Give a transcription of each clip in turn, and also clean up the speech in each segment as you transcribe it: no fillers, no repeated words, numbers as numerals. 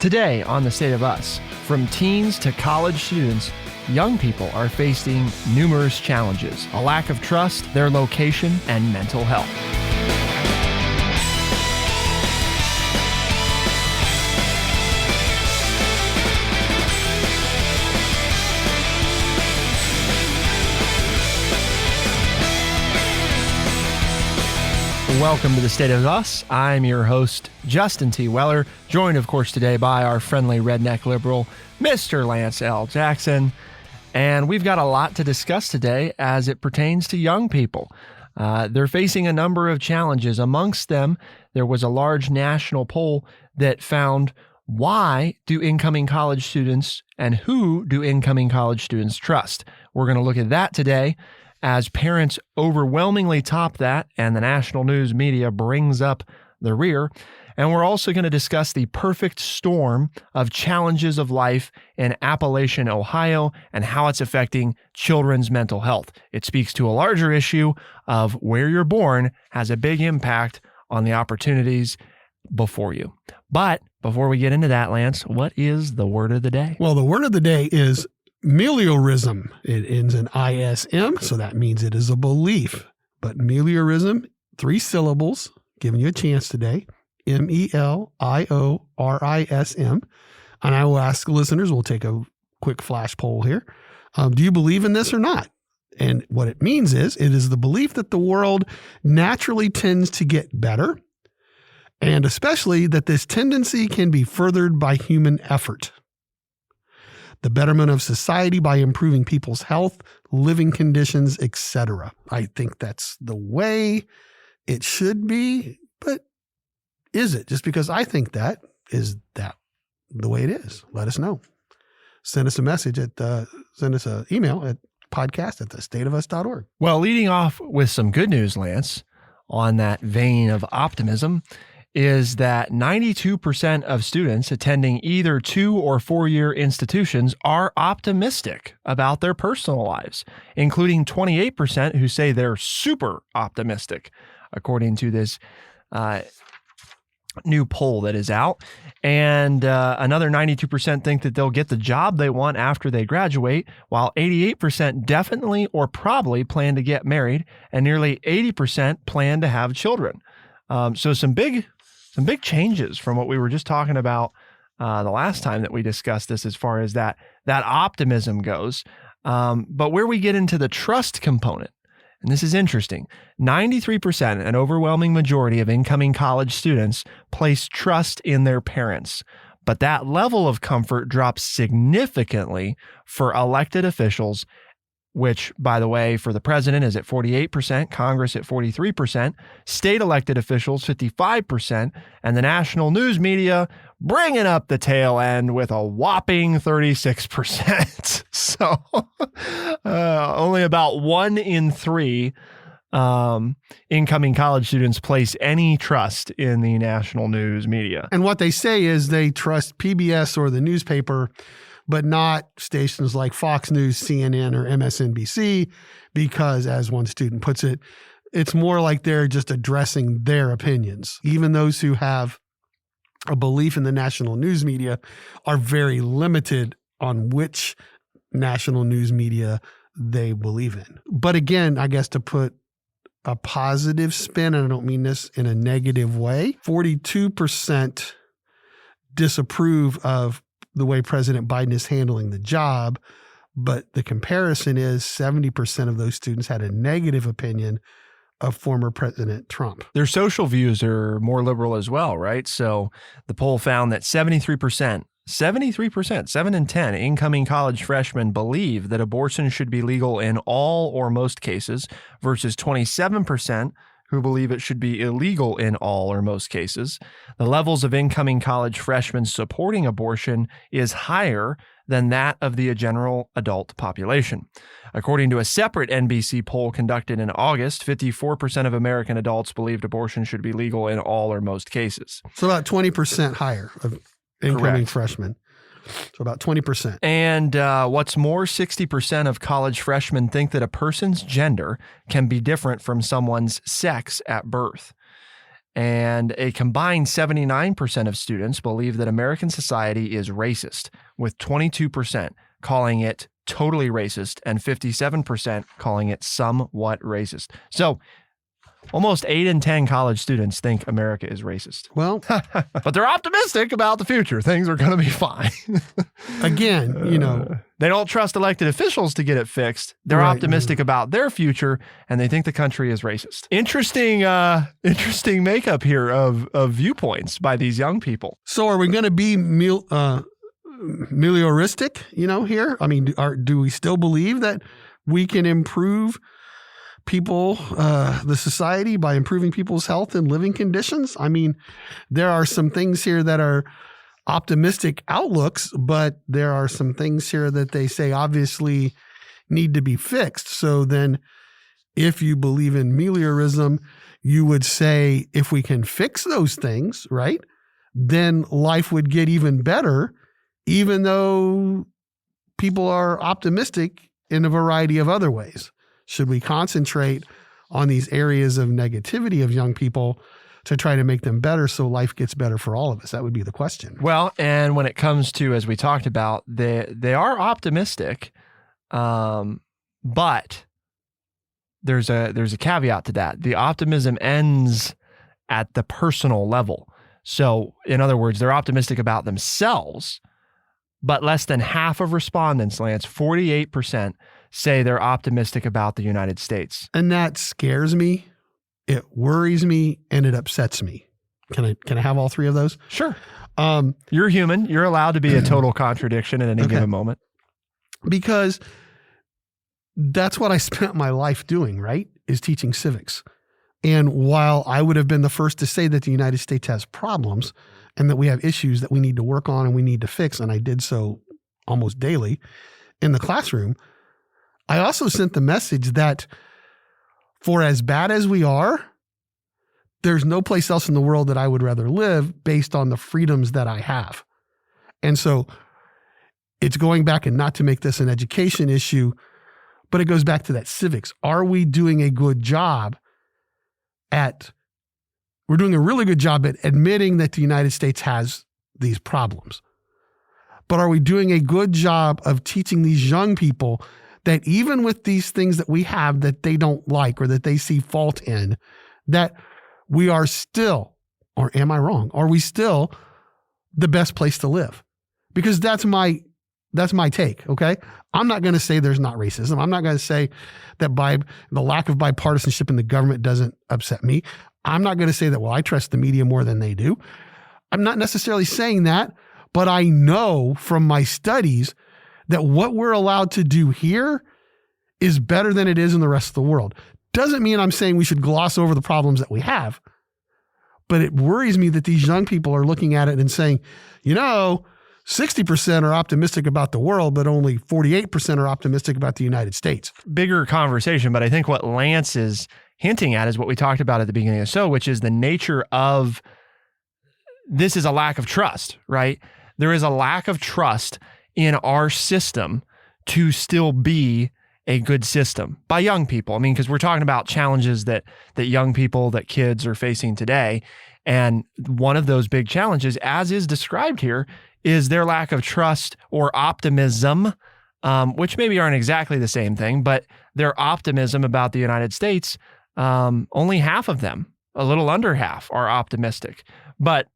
Today on The State of Us, from teens to college students, young people are facing numerous challenges: a lack of trust, their location, and mental health. Welcome to The State of Us. I'm your host, Justin T. Weller, joined, of course, today by our friendly redneck liberal, Mr. Lance L. Jackson. And we've got a lot to discuss today as it pertains to young people. They're facing a number of challenges. Amongst them, there was a large national poll that found why do incoming college students and who do incoming college students trust? We're going to look at that today, as parents overwhelmingly top that and the national news media brings up the rear. And we're also going to discuss the perfect storm of challenges of life in Appalachian, Ohio, and how it's affecting children's mental health. It speaks to a larger issue of where you're born has a big impact on the opportunities before you. But before we get into that, Lance, what is the word of the day? Well, the word of the day is meliorism. It ends in ISM, so that means it is a belief. But meliorism, 3 syllables, giving you a chance today, meliorism. And I will ask listeners, we'll take a quick flash poll here. Do you believe in this or not? And what it means is, it is the belief that the world naturally tends to get better, and especially that this tendency can be furthered by human effort. The betterment of society by improving people's health, living conditions, etc. I think that's the way it should be, but is it? Just because I think that, is that the way it is? Let us know. Send us a message send us an email at podcast@thestateofus.org. Well, leading off with some good news, Lance, on that vein of optimism, is that 92% of students attending either 2 or 4-year institutions are optimistic about their personal lives, including 28% who say they're super optimistic, according to this new poll that is out. And another 92% think that they'll get the job they want after they graduate, while 88% definitely or probably plan to get married, and nearly 80% plan to have children. So some big changes from what we were just talking about the last time that we discussed this, as far as that optimism goes. But where we get into the trust component, and this is interesting, 93%, an overwhelming majority of incoming college students, place trust in their parents. But that level of comfort drops significantly for elected officials, which, by the way, for the president is at 48%, Congress at 43%, state elected officials 55%, and the national news media bringing up the tail end with a whopping 36%. So only about 1 in 3 incoming college students place any trust in the national news media. And what they say is they trust PBS or the newspaper, but not stations like Fox News, CNN, or MSNBC, because, as one student puts it, it's more like they're just addressing their opinions. Even those who have a belief in the national news media are very limited on which national news media they believe in. But again, I guess to put a positive spin, and I don't mean this in a negative way, 42% disapprove of the way President Biden is handling the job, but the comparison is 70% of those students had a negative opinion of former President Trump. Their social views are more liberal as well, right? So the poll found that 73%, 7 in 10 incoming college freshmen believe that abortion should be legal in all or most cases, versus 27% who believe it should be illegal in all or most cases. The levels of incoming college freshmen supporting abortion is higher than that of the general adult population. According to a separate NBC poll conducted in August, 54% of American adults believed abortion should be legal in all or most cases. So about 20% higher of incoming freshmen. So about 20%. And what's more, 60% of college freshmen think that a person's gender can be different from someone's sex at birth. And a combined 79% of students believe that American society is racist, with 22% calling it totally racist and 57% calling it somewhat racist. So almost 8 in 10 college students think America is racist. Well, but they're optimistic about the future. Things are going to be fine. again, they don't trust elected officials to get it fixed. They're optimistic about their future, and they think the country is racist. Interesting makeup here of viewpoints by these young people. So are we going to be melioristic, here? I mean, do we still believe that we can improve people, the society, by improving people's health and living conditions? I mean, there are some things here that are optimistic outlooks, but there are some things here that they say obviously need to be fixed. So then if you believe in meliorism, you would say if we can fix those things, right, then life would get even better, even though people are optimistic in a variety of other ways. Should we concentrate on these areas of negativity of young people to try to make them better so life gets better for all of us? That would be the question. Well, and when it comes to, as we talked about, they are optimistic, but there's a caveat to that. The optimism ends at the personal level. So, in other words, they're optimistic about themselves, but less than half of respondents, Lance, 48%, say they're optimistic about the United States. And that scares me, it worries me, and it upsets me. Can I have all three of those? Sure. You're human. You're allowed to be a total contradiction at any given moment. Because that's what I spent my life doing, right? Is teaching civics. And while I would have been the first to say that the United States has problems and that we have issues that we need to work on and we need to fix, and I did so almost daily in the classroom, I also sent the message that for as bad as we are, there's no place else in the world that I would rather live based on the freedoms that I have. And so it's going back, and not to make this an education issue, but it goes back to that civics. Are we doing a good job we're doing a really good job at admitting that the United States has these problems. But are we doing a good job of teaching these young people that even with these things that we have that they don't like or that they see fault in, that we are still, or am I wrong? Are we still the best place to live? Because that's my take, okay? I'm not going to say there's not racism. I'm not going to say that the lack of bipartisanship in the government doesn't upset me. I'm not going to say that, well, I trust the media more than they do. I'm not necessarily saying that, but I know from my studies that what we're allowed to do here is better than it is in the rest of the world. Doesn't mean I'm saying we should gloss over the problems that we have, but it worries me that these young people are looking at it and saying, 60% are optimistic about the world, but only 48% are optimistic about the United States. Bigger conversation, but I think what Lance is hinting at is what we talked about at the beginning of the show, which is the nature of this is a lack of trust, right? There is a lack of trust in our system to still be a good system by young people. I mean, because we're talking about challenges that young people, that kids are facing today. And one of those big challenges, as is described here, is their lack of trust or optimism, which maybe aren't exactly the same thing, but their optimism about the United States, only half of them, a little under half, are optimistic. But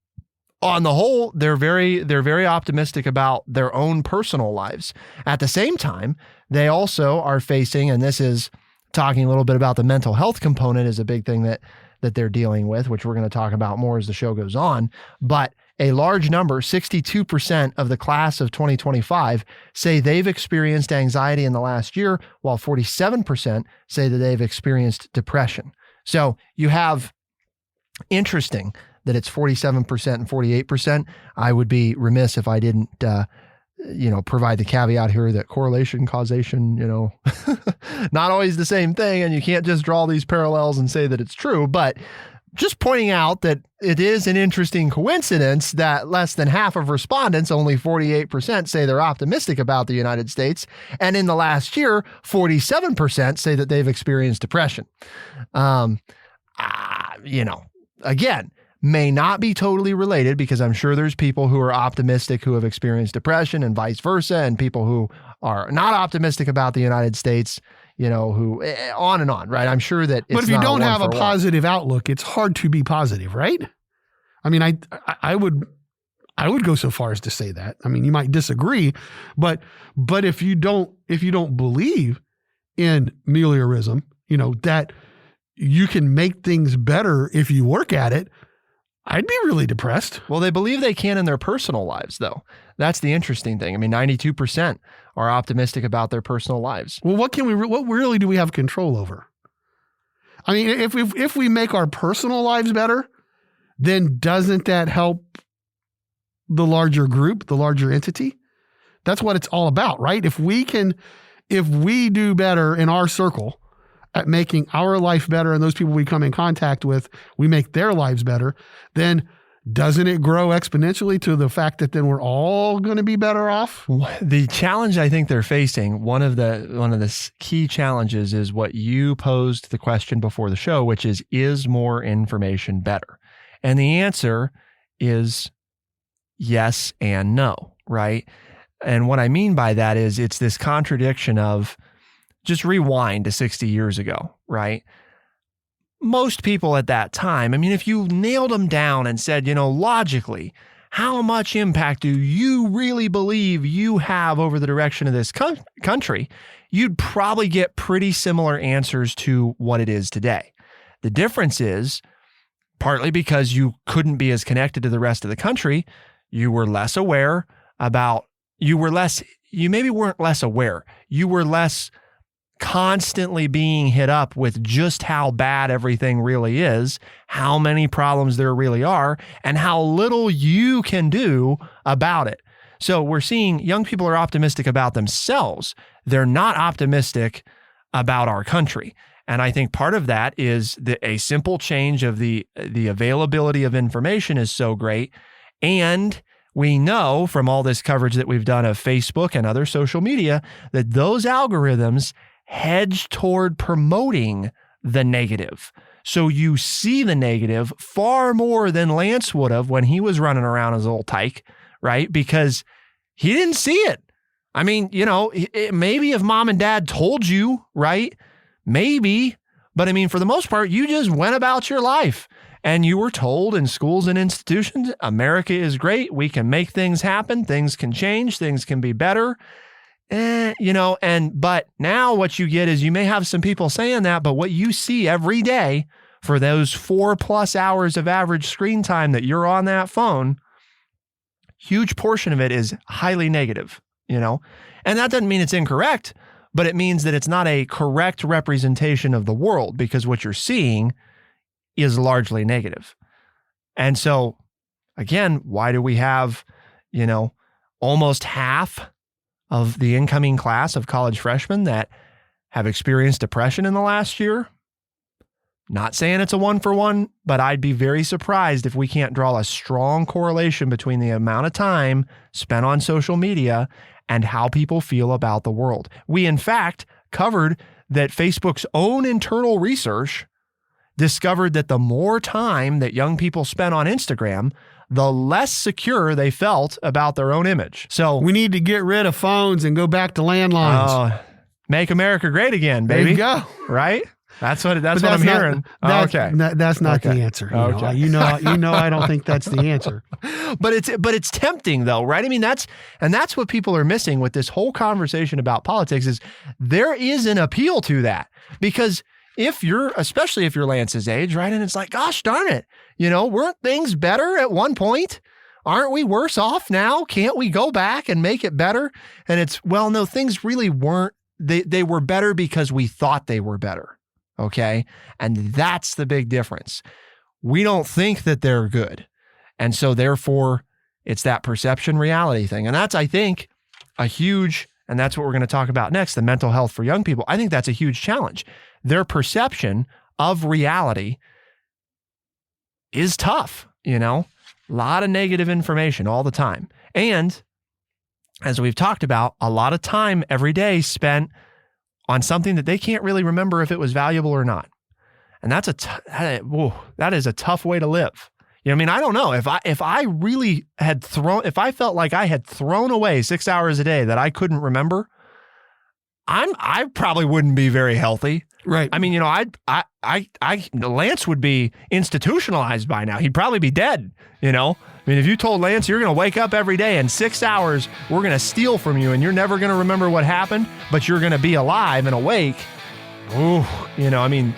on the whole, they're very optimistic about their own personal lives. At the same time, they also are facing, and this is talking a little bit about the mental health component is a big thing that they're dealing with, which we're going to talk about more as the show goes on. But a large number, 62% of the class of 2025, say they've experienced anxiety in the last year, while 47% say that they've experienced depression. So you have, interesting that it's 47% and 48%. I would be remiss if I didn't, provide the caveat here that correlation, causation, not always the same thing. And you can't just draw these parallels and say that it's true, but just pointing out that it is an interesting coincidence that less than half of respondents, only 48%, say they're optimistic about the United States. And in the last year, 47% say that they've experienced depression. Again, may not be totally related, because I'm sure there's people who are optimistic who have experienced depression and vice versa, and people who are not optimistic about the United States, who on and on, right? I'm sure that it's But if you not don't have a one-for-one. positive outlook, it's hard to be positive, right? I mean, I would go so far as to say that. I mean, you might disagree, but if you don't believe in meliorism, that you can make things better if you work at it, I'd be really depressed. Well, they believe they can in their personal lives, though. That's the interesting thing. I mean, 92% are optimistic about their personal lives. Well, what really do we have control over? I mean, if we make our personal lives better, then doesn't that help the larger group, the larger entity? That's what it's all about, right? If we do better in our circle at making our life better, and those people we come in contact with, we make their lives better, then doesn't it grow exponentially to the fact that then we're all going to be better off? The challenge I think they're facing, one of the key challenges, is what you posed the question before the show, which is more information better? And the answer is yes and no, right? And what I mean by that is it's this contradiction of, just rewind to 60 years ago, right? Most people at that time, I mean, if you nailed them down and said, logically, how much impact do you really believe you have over the direction of this country, you'd probably get pretty similar answers to what it is today. The difference is, partly because you couldn't be as connected to the rest of the country, you were less aware about, you maybe weren't less aware, you were less constantly being hit up with just how bad everything really is, how many problems there really are, and how little you can do about it. So we're seeing young people are optimistic about themselves. They're not optimistic about our country. And I think part of that is a simple change of the availability of information is so great. And we know from all this coverage that we've done of Facebook and other social media that those algorithms hedge toward promoting the negative. So you see the negative far more than Lance would have when he was running around as old tyke, right? Because he didn't see it. I mean, maybe if mom and dad told you, right? Maybe. But I mean, for the most part, you just went about your life and you were told in schools and institutions, America is great. We can make things happen. Things can change. Things can be better. But now what you get is you may have some people saying that, but what you see every day for those 4+ hours of average screen time that you're on that phone, huge portion of it is highly negative, and that doesn't mean it's incorrect, but it means that it's not a correct representation of the world, because what you're seeing is largely negative. And so again, why do we have, almost half of the incoming class of college freshmen that have experienced depression in the last year? Not saying it's a 1-for-1, but I'd be very surprised if we can't draw a strong correlation between the amount of time spent on social media and how people feel about the world. We, in fact, covered that Facebook's own internal research discovered that the more time that young people spent on Instagram, the less secure they felt about their own image. So we need to get rid of phones and go back to landlines. Make America great again, baby. There you go. Right? That's what I'm hearing. Okay. That's not the answer. You know, I don't think that's the answer. But it's tempting though, right? I mean, that's what people are missing with this whole conversation about politics is there is an appeal to that, because especially if you're Lance's age, right? And it's like, gosh darn it, weren't things better at one point? Aren't we worse off now? Can't we go back and make it better? And it's, well, no, things really weren't. They were better because we thought they were better. Okay. And that's the big difference. We don't think that they're good. And so therefore it's that perception reality thing. And that's, I think, and that's what we're going to talk about next, the mental health for young people. I think that's a huge challenge. Their perception of reality is tough, a lot of negative information all the time. And as we've talked about, a lot of time every day spent on something that they can't really remember if it was valuable or not. And that is a tough way to live. You know what I mean? I don't know if I really had if I felt like I had thrown away 6 hours a day that I couldn't remember, I probably wouldn't be very healthy. Right. I mean, you know, Lance would be institutionalized by now. He'd probably be dead, you know? I mean, if you told Lance you're going to wake up every day and 6 hours, we're going to steal from you and you're never going to remember what happened, but you're going to be alive and awake. Ooh, you know, I mean,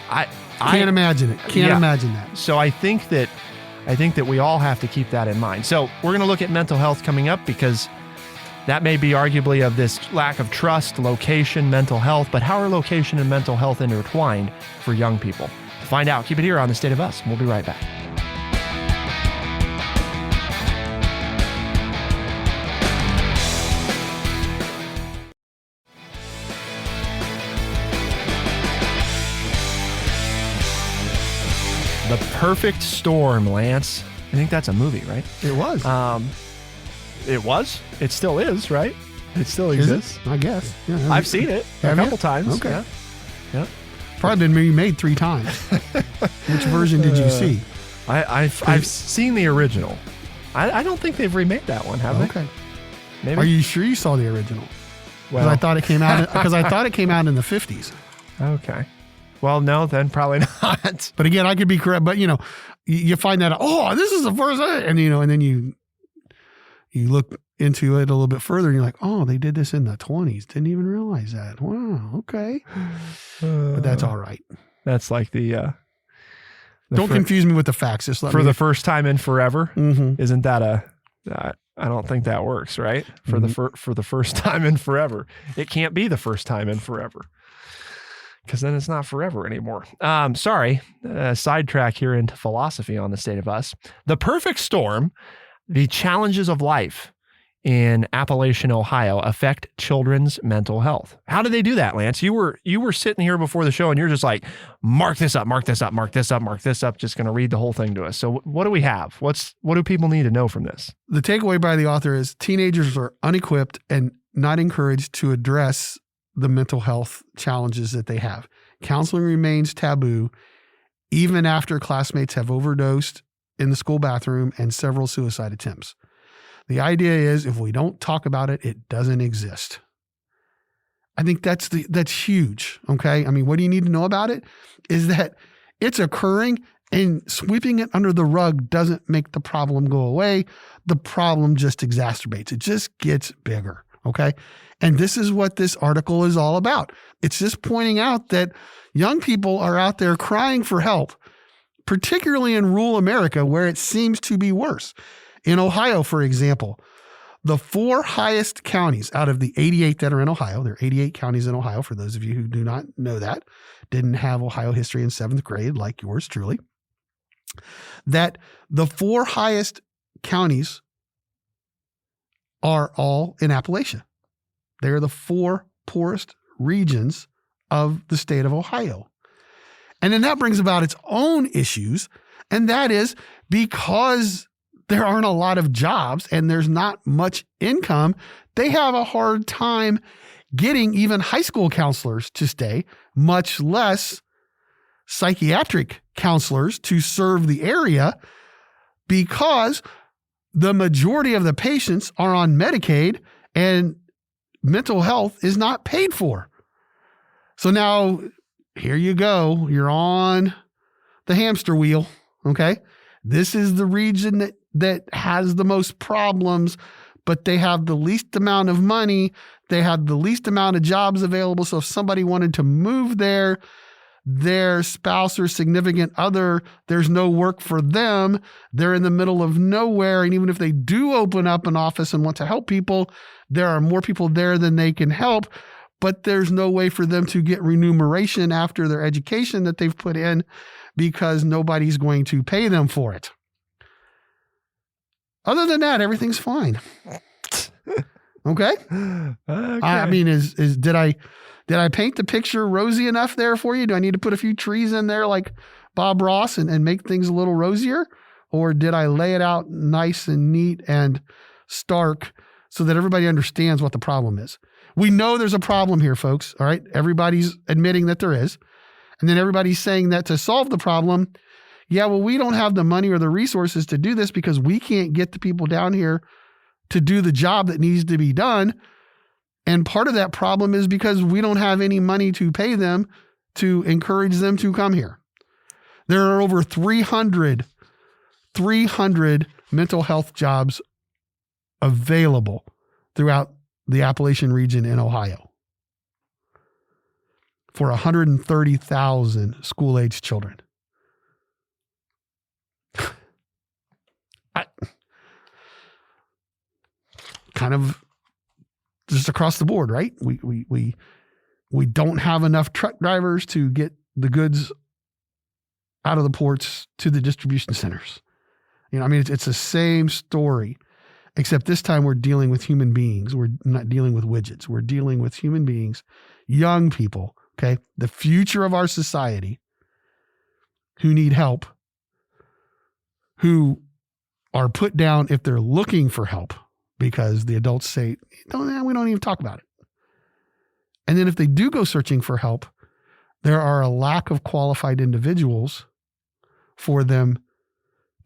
I can't imagine it. Can't imagine that. So I think that we all have to keep that in mind. So we're going to look at mental health coming up because that may be arguably of this lack of trust, location, mental health, but how are location and mental health intertwined for young people? To find out, keep it here on The State of Us. We'll be right back. The Perfect Storm, Lance. I think that's a movie, right? It was. It was. It still is, right? It still exists. I guess. Yeah, I've seen it a couple times. Okay. Yeah. Probably been remade 3 times. Which version did you see? I've seen the original. I don't think they've remade that one, have they? Okay. Maybe. Are you sure you saw the original? Well, I thought it came out because I thought it came out in the 50s. Okay. Well, no, then probably not. But again, I could be correct. But you find that this is the first, and and then you look into it a little bit further, and you're like, oh, they did this in the 20s. Didn't even realize that. Wow. Okay. But that's all right. That's like the don't confuse me with the facts. Just the first time in forever. Mm-hmm. Isn't that I don't think that works, right? For the first time in forever, it can't be the first time in forever. Because then it's not forever anymore. Sorry, sidetrack here into philosophy on The State of Us. The Perfect Storm, the challenges of life in Appalachian, Ohio affect children's mental health. How do they do that, Lance? You were sitting here before the show and you're just like, mark this up, mark this up, mark this up, mark this up. Just going to read the whole thing to us. So what do we have? What do people need to know from this? The takeaway by the author is teenagers are unequipped and not encouraged to address the mental health challenges that they have. Counseling remains taboo even after classmates have overdosed in the school bathroom and several suicide attempts. The idea is if we don't talk about it, it doesn't exist. I think that's huge. Okay. I mean, what do you need to know about it is that it's occurring, and sweeping it under the rug doesn't make the problem go away. The problem just exacerbates. It just gets bigger. Okay. And this is what this article is all about. It's just pointing out that young people are out there crying for help, particularly in rural America where it seems to be worse. In Ohio, for example, the 4 highest counties out of the 88 that are in Ohio, there are 88 counties in Ohio, for those of you who do not know that, didn't have Ohio history in 7th grade like yours truly, that the 4 highest counties are all in Appalachia. They're the 4 poorest regions of the state of Ohio. And then that brings about its own issues. And that is because there aren't a lot of jobs and there's not much income, they have a hard time getting even high school counselors to stay, much less psychiatric counselors to serve the area, because the majority of the patients are on Medicaid and mental health is not paid for. So now here you go. You're on the hamster wheel. Okay. This is the region that has the most problems, but they have the least amount of money. They have the least amount of jobs available. So if somebody wanted to move there, their spouse or significant other, there's no work for them. They're in the middle of nowhere. And even if they do open up an office and want to help people, there are more people there than they can help, but there's no way for them to get remuneration after their education that they've put in because nobody's going to pay them for it. Other than that, everything's fine. Okay? I mean, did I paint the picture rosy enough there for you? Do I need to put a few trees in there like Bob Ross and make things a little rosier? Or did I lay it out nice and neat and stark so that everybody understands what the problem is? We know there's a problem here, folks. All right. Everybody's admitting that there is. And then everybody's saying that to solve the problem, Yeah, well, we don't have the money or the resources to do this because we can't get the people down here to do the job that needs to be done. And part of that problem is because we don't have any money to pay them to encourage them to come here. There are over 300 mental health jobs available throughout the Appalachian region in Ohio for 130,000 school-aged children. Kind of just across the board, right? We don't have enough truck drivers to get the goods out of the ports to the distribution centers. You know, I mean, it's the same story, except this time we're dealing with human beings. We're not dealing with widgets. We're dealing with human beings, young people, okay? The future of our society who need help, who are put down if they're looking for help because the adults say, we don't even talk about it. And then if they do go searching for help, there are a lack of qualified individuals for them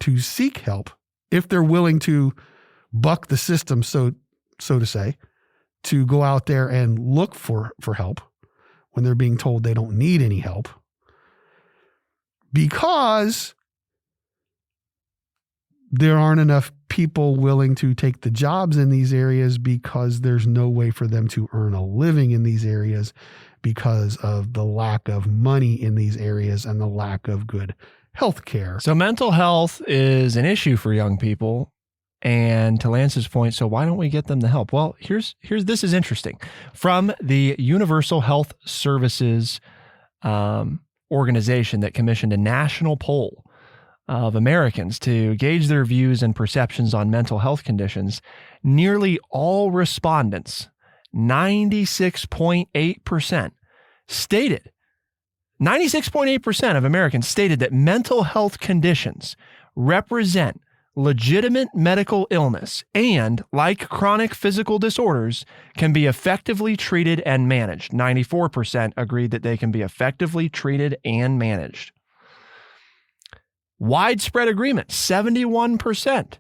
to seek help if they're willing to buck the system, so to say, to go out there and look for help when they're being told they don't need any help, because there aren't enough people willing to take the jobs in these areas because there's no way for them to earn a living in these areas because of the lack of money in these areas and the lack of good health care. So mental health is an issue for young people. And to Lance's point, so why don't we get them the help? Well, here's this is interesting. From the Universal Health Services organization that commissioned a national poll of Americans to gauge their views and perceptions on mental health conditions, nearly all respondents, 96.8%, stated, 96.8% of Americans stated that mental health conditions represent legitimate medical illness and, like chronic physical disorders, can be effectively treated and managed. 94% agreed that they can be effectively treated and managed. Widespread agreement, 71%,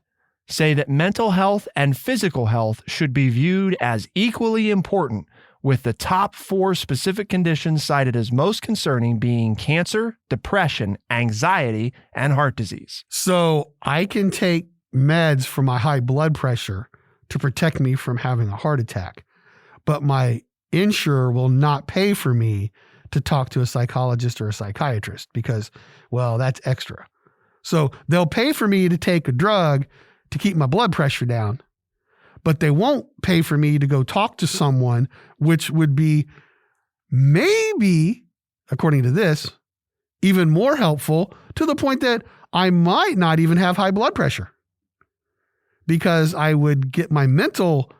say that mental health and physical health should be viewed as equally important, with the top 4 specific conditions cited as most concerning being cancer, depression, anxiety, and heart disease. So I can take meds for my high blood pressure to protect me from having a heart attack, but my insurer will not pay for me to talk to a psychologist or a psychiatrist because, well, that's extra. So they'll pay for me to take a drug to keep my blood pressure down, but they won't pay for me to go talk to someone, which would be maybe, according to this, even more helpful to the point that I might not even have high blood pressure because I would get my mental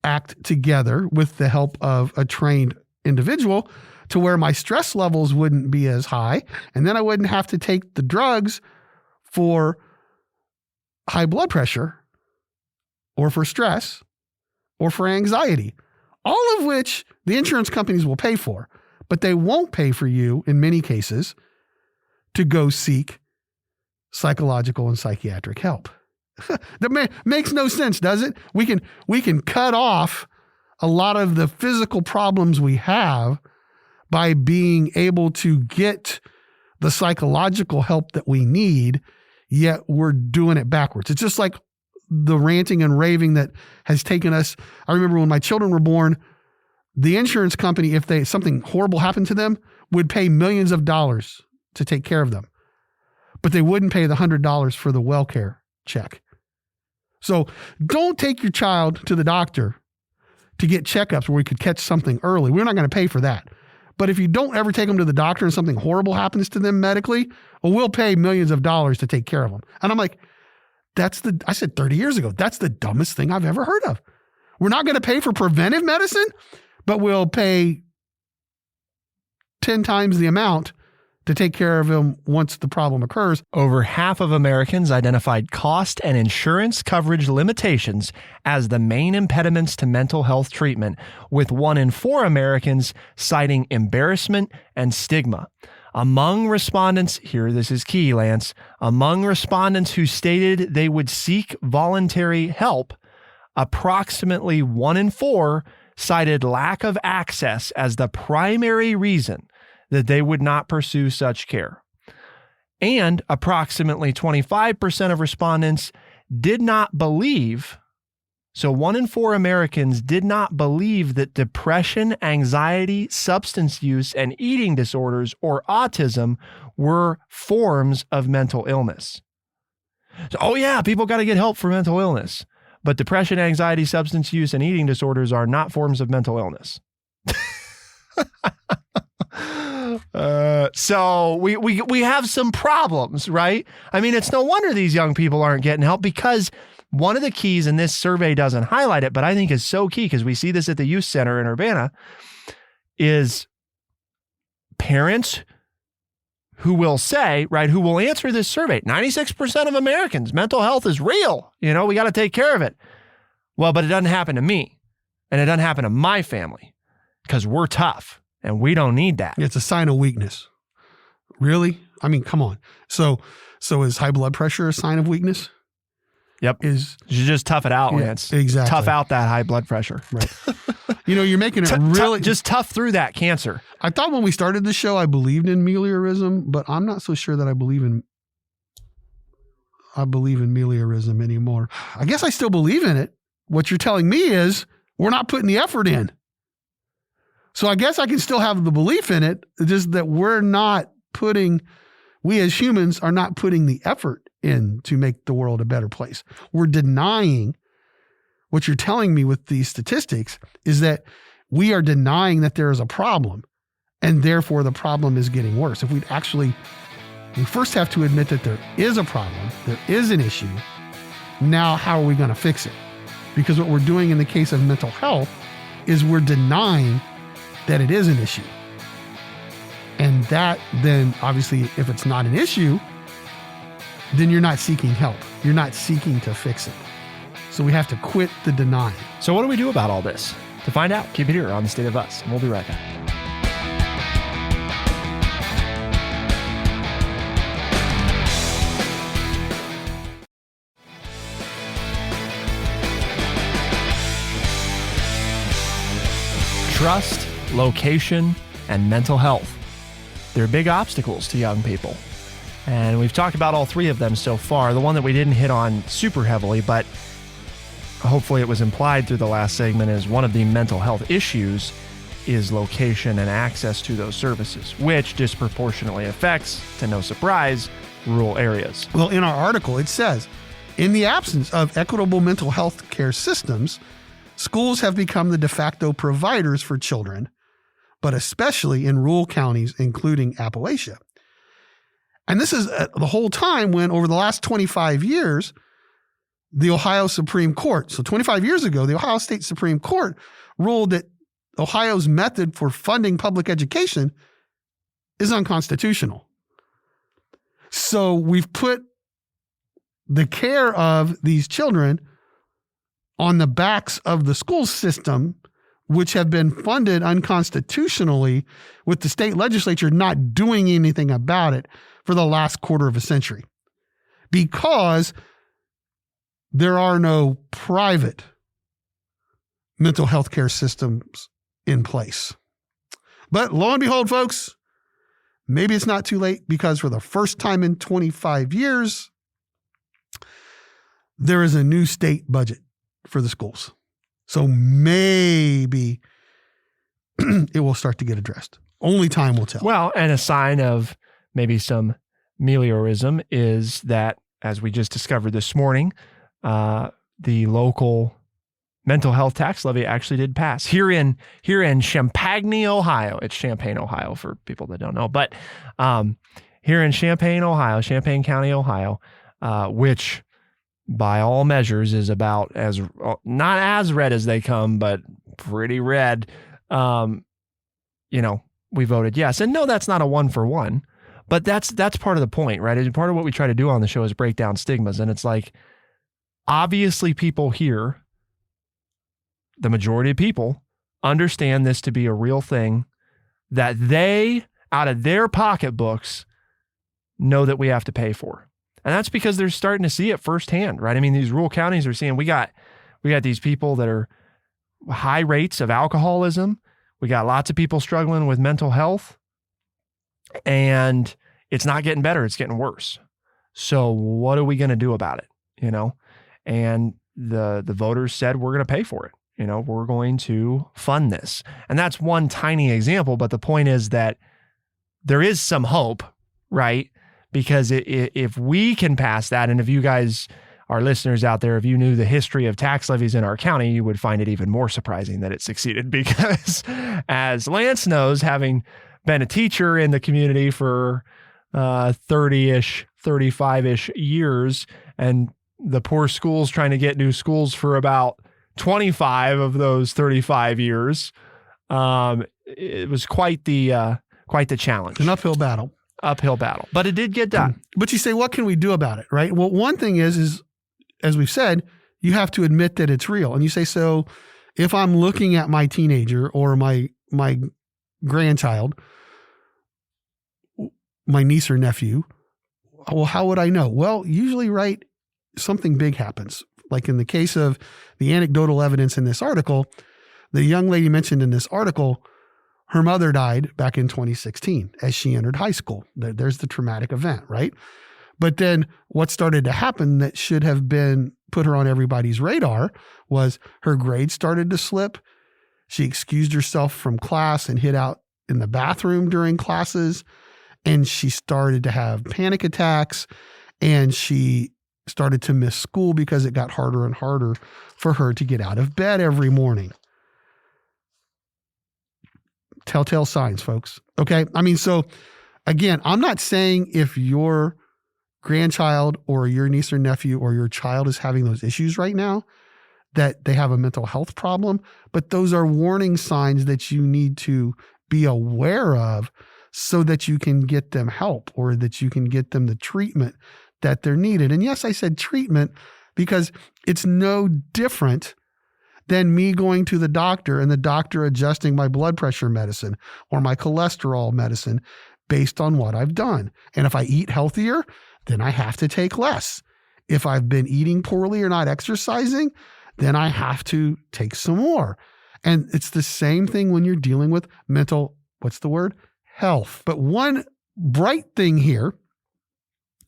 act together with the help of a trained individual to where my stress levels wouldn't be as high. And then I wouldn't have to take the drugs for high blood pressure or for stress or for anxiety, all of which the insurance companies will pay for, but they won't pay for you in many cases to go seek psychological and psychiatric help. That makes no sense, does it? We can cut off a lot of the physical problems we have by being able to get the psychological help that we need, yet we're doing it backwards. It's just like the ranting and raving that has taken us. I remember when my children were born, the insurance company, if something horrible happened to them, would pay millions of dollars to take care of them, but they wouldn't pay the $100 for the WellCare check. So don't take your child to the doctor to get checkups where we could catch something early. We're not going to pay for that. But if you don't ever take them to the doctor and something horrible happens to them medically, well, we'll pay millions of dollars to take care of them. And I'm like, I said 30 years ago, that's the dumbest thing I've ever heard of. We're not going to pay for preventive medicine, but we'll pay 10 times the amount to take care of them once the problem occurs. Over half of Americans identified cost and insurance coverage limitations as the main impediments to mental health treatment, with 1 in 4 Americans citing embarrassment and stigma. Among respondents, here this is key, Lance, among respondents who stated they would seek voluntary help, approximately 1 in 4 cited lack of access as the primary reason that they would not pursue such care. And approximately 25% of respondents did not believe, so 1 in 4 Americans did not believe that depression, anxiety, substance use, and eating disorders or autism were forms of mental illness. So, oh yeah, people got to get help for mental illness. But depression, anxiety, substance use, and eating disorders are not forms of mental illness. So we have some problems, right? I mean, it's no wonder these young people aren't getting help, because one of the keys, and this survey doesn't highlight it, but I think is so key because we see this at the youth center in Urbana, is parents who will say, right, who will answer this survey, 96% of Americans, mental health is real. You know, we got to take care of it. Well, but it doesn't happen to me, and it doesn't happen to my family because we're tough and we don't need that. It's a sign of weakness. Really? I mean, come on. So is high blood pressure a sign of weakness? Yep. You just tough it out, Lance. Exactly. Tough out that high blood pressure. Right. You know, you're making it really just tough through that cancer. I thought when we started the show, I believed in meliorism, but I'm not so sure that I believe in meliorism anymore. I guess I still believe in it. What you're telling me is we're not putting the effort in. So I guess I can still have the belief in it, just that we as humans are not putting the effort in to make the world a better place. We're denying. What you're telling me with these statistics is that we are denying that there is a problem, and therefore the problem is getting worse. If we first have to admit that there is a problem, there is an issue. Now, how are we going to fix it? Because what we're doing in the case of mental health is we're denying that it is an issue. And that then, obviously, if it's not an issue, then you're not seeking help. You're not seeking to fix it. So we have to quit the denying. So what do we do about all this? To find out, keep it here on The State of Us, and we'll be right back. Trust, location, and mental health. They're big obstacles to young people. And we've talked about all three of them so far. The one that we didn't hit on super heavily, but hopefully it was implied through the last segment, is one of the mental health issues is location and access to those services, which disproportionately affects, to no surprise, rural areas. Well, in our article, it says, in the absence of equitable mental health care systems, schools have become the de facto providers for children, but especially in rural counties, including Appalachia. And this is the whole time when, over the last 25 years, the Ohio Supreme Court, so 25 years ago, the Ohio State Supreme Court ruled that Ohio's method for funding public education is unconstitutional. So we've put the care of these children on the backs of the school system, which have been funded unconstitutionally, with the state legislature not doing anything about it for the last quarter of a century, because there are no private mental health care systems in place. But lo and behold, folks, maybe it's not too late, because for the first time in 25 years, there is a new state budget for the schools. So maybe it will start to get addressed. Only time will tell. Well, and a sign of maybe some meliorism is that, as we just discovered this morning, the local mental health tax levy actually did pass here in Champaign, Ohio. It's Champaign, Ohio, for people that don't know, but here in Champaign, Ohio, Champaign County, Ohio, which by all measures is about as not as red as they come, but pretty red. We voted yes, and no, that's not a 1-for-1, but that's part of the point, right? And part of what we try to do on the show is break down stigmas, and it's like, obviously people here, the majority of people, understand this to be a real thing, that they out of their pocketbooks know that we have to pay for. And that's because they're starting to see it firsthand, right? I mean, these rural counties are seeing we got these people that are high rates of alcoholism. We got lots of people struggling with mental health, and it's not getting better. It's getting worse. So what are we going to do about it? You know, and the voters said, we're going to pay for it. You know, we're going to fund this. And that's one tiny example. But the point is that there is some hope, right? Because if we can pass that, and if you guys, our listeners out there, if you knew the history of tax levies in our county, you would find it even more surprising that it succeeded. Because as Lance knows, having been a teacher in the community for 30-ish, 35-ish years, and the poor schools trying to get new schools for about 25 of those 35 years, it was quite the challenge. An uphill battle. But it did get done. But you say, what can we do about it, right? Well, one thing is as we've said, you have to admit that it's real. And you say, so if I'm looking at my teenager or my grandchild, my niece or nephew, well, how would I know? Well, usually, right, something big happens. Like in the case of the anecdotal evidence in this article, the young lady mentioned in this article, her mother died back in 2016 as she entered high school. There's the traumatic event, right? But then what started to happen that should have been put her on everybody's radar was her grades started to slip. She excused herself from class and hid out in the bathroom during classes. And she started to have panic attacks, and she started to miss school because it got harder and harder for her to get out of bed every morning. Telltale signs, folks. Okay. I mean, so again, I'm not saying if your grandchild or your niece or nephew or your child is having those issues right now, that they have a mental health problem, but those are warning signs that you need to be aware of so that you can get them help or that you can get them the treatment that they're needed. And yes, I said treatment because it's no different than me going to the doctor and the doctor adjusting my blood pressure medicine or my cholesterol medicine based on what I've done. And if I eat healthier, then I have to take less. If I've been eating poorly or not exercising, then I have to take some more. And it's the same thing when you're dealing with mental, health. But one bright thing here,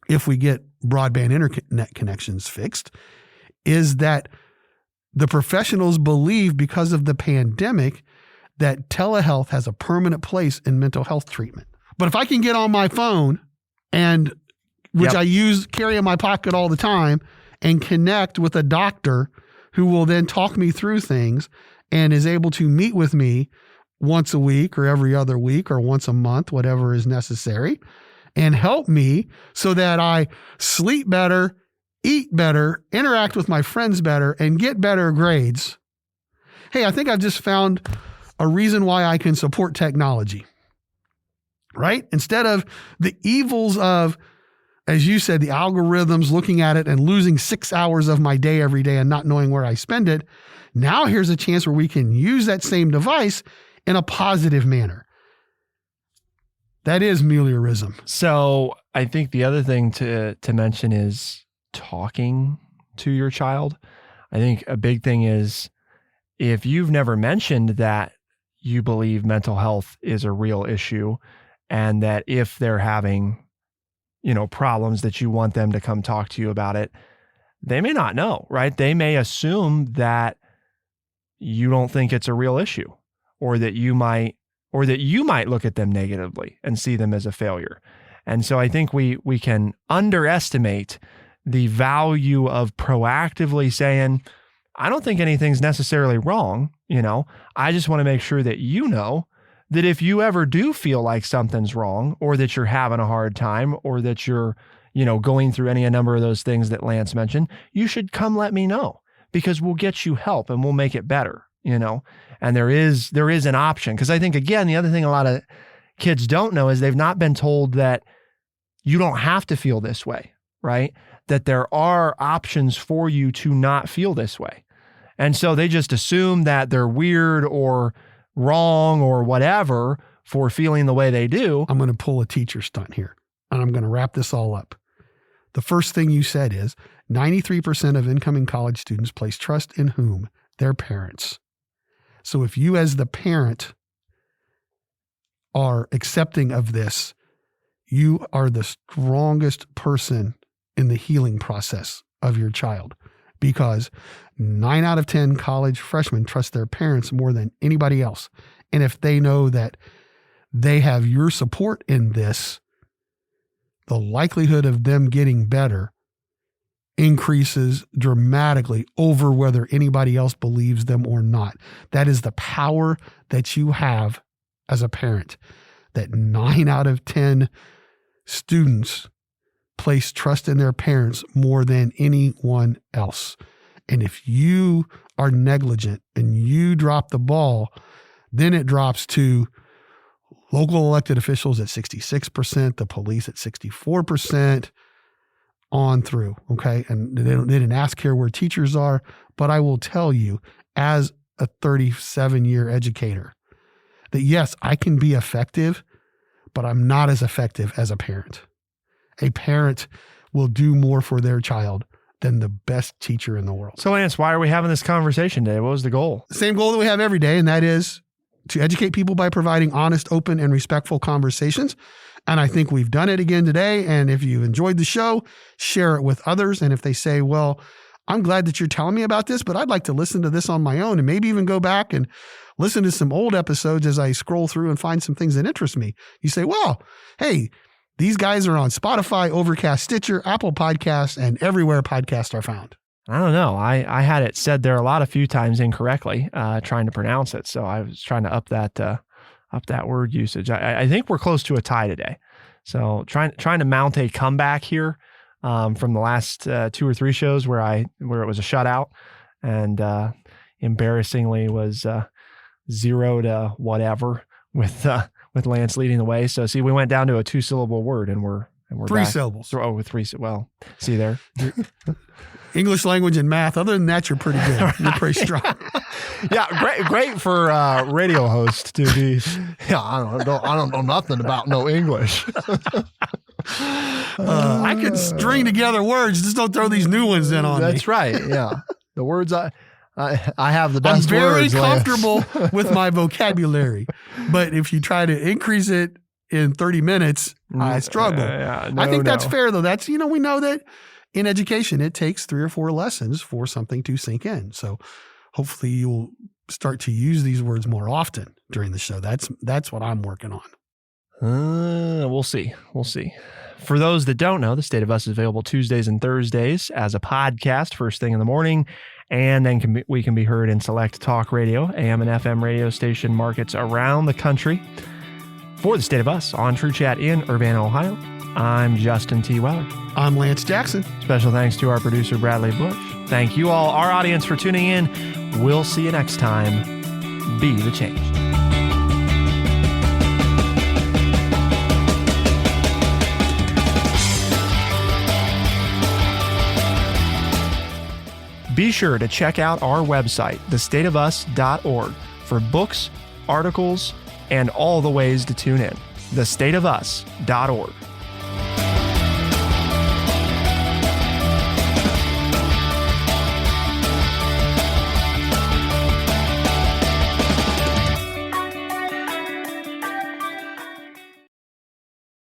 if we get broadband internet connections fixed, is that the professionals believe because of the pandemic that telehealth has a permanent place in mental health treatment. But if I can get on my phone and which I carry in my pocket all the time and connect with a doctor who will then talk me through things and is able to meet with me once a week or every other week or once a month, whatever is necessary, and help me so that I sleep better, eat better, interact with my friends better, and get better grades. Hey, I think I've just found a reason why I can support technology, right? Instead of the evils of, as you said, the algorithms, looking at it and losing 6 hours of my day every day and not knowing where I spend it. Now here's a chance where we can use that same device in a positive manner. That is meliorism. So I think the other thing to mention is talking to your child. I think a big thing is if you've never mentioned that you believe mental health is a real issue and that if they're having, problems that you want them to come talk to you about it, they may not know, right? They may assume that you don't think it's a real issue or that you might look at them negatively and see them as a failure. And so I think we can underestimate the value of proactively saying, I don't think anything's necessarily wrong. I just want to make sure that that if you ever do feel like something's wrong or that you're having a hard time or that you're, going through any number of those things that Lance mentioned, you should come let me know because we'll get you help and we'll make it better, and there is an option. Because I think, again, the other thing a lot of kids don't know is they've not been told that you don't have to feel this way, right? That there are options for you to not feel this way. And so they just assume that they're weird or wrong or whatever for feeling the way they do. I'm going to pull a teacher stunt here, and I'm going to wrap this all up. The first thing you said is 93% of incoming college students place trust in whom? Their parents. So if you as the parent are accepting of this, you are the strongest person in the healing process of your child, because 9 out of 10 college freshmen trust their parents more than anybody else. And if they know that they have your support in this, the likelihood of them getting better increases dramatically over whether anybody else believes them or not. That is the power that you have as a parent, that 9 out of 10 students place trust in their parents more than anyone else. And if you are negligent and you drop the ball, then it drops to local elected officials at 66%, the police at 64%, on through. Okay. And they didn't ask here where teachers are, but I will tell you, as a 37-year educator, that yes, I can be effective, but I'm not as effective as a parent. A parent will do more for their child than the best teacher in the world. So, Lance, why are we having this conversation today? What was the goal? The same goal that we have every day, and that is to educate people by providing honest, open, and respectful conversations. And I think we've done it again today. And if you enjoyed the show, share it with others. And if they say, well, I'm glad that you're telling me about this, but I'd like to listen to this on my own, and maybe even go back and listen to some old episodes as I scroll through and find some things that interest me. You say, well, hey, these guys are on Spotify, Overcast, Stitcher, Apple Podcasts, and everywhere podcasts are found. I don't know. I had it said there a few times incorrectly, trying to pronounce it. So I was trying to up that word usage. I think we're close to a tie today. So trying to mount a comeback here from the last 2 or 3 shows where it was a shutout, and embarrassingly was 0 to whatever with Lance leading the way. So see, we went down to a 2-syllable word, and we're 3 back. syllables. Oh, with 3. Well, see there. English language and math. Other than that, you're pretty good. You're pretty strong. Yeah, great for radio host to be. Yeah, I don't know nothing about no English. I can string together words. Just don't throw these new ones in on me. That's right. Yeah, the words I have the best. I'm very words, comfortable with my vocabulary, but if you try to increase it in 30 minutes, I struggle. I think that's fair, though. That's, we know that in education, it takes 3 or 4 lessons for something to sink in. So hopefully you'll start to use these words more often during the show. That's what I'm working on. We'll see. For those that don't know, The State of Us is available Tuesdays and Thursdays as a podcast first thing in the morning. And then we can be heard in select talk radio, AM and FM radio station markets around the country. For The State of Us on True Chat in Urbana, Ohio, I'm Justin T. Weller. I'm Lance Jackson. Special thanks to our producer, Bradley Bush. Thank you all, our audience, for tuning in. We'll see you next time. Be the change. Be sure to check out our website, thestateofus.org, for books, articles, and all the ways to tune in. thestateofus.org.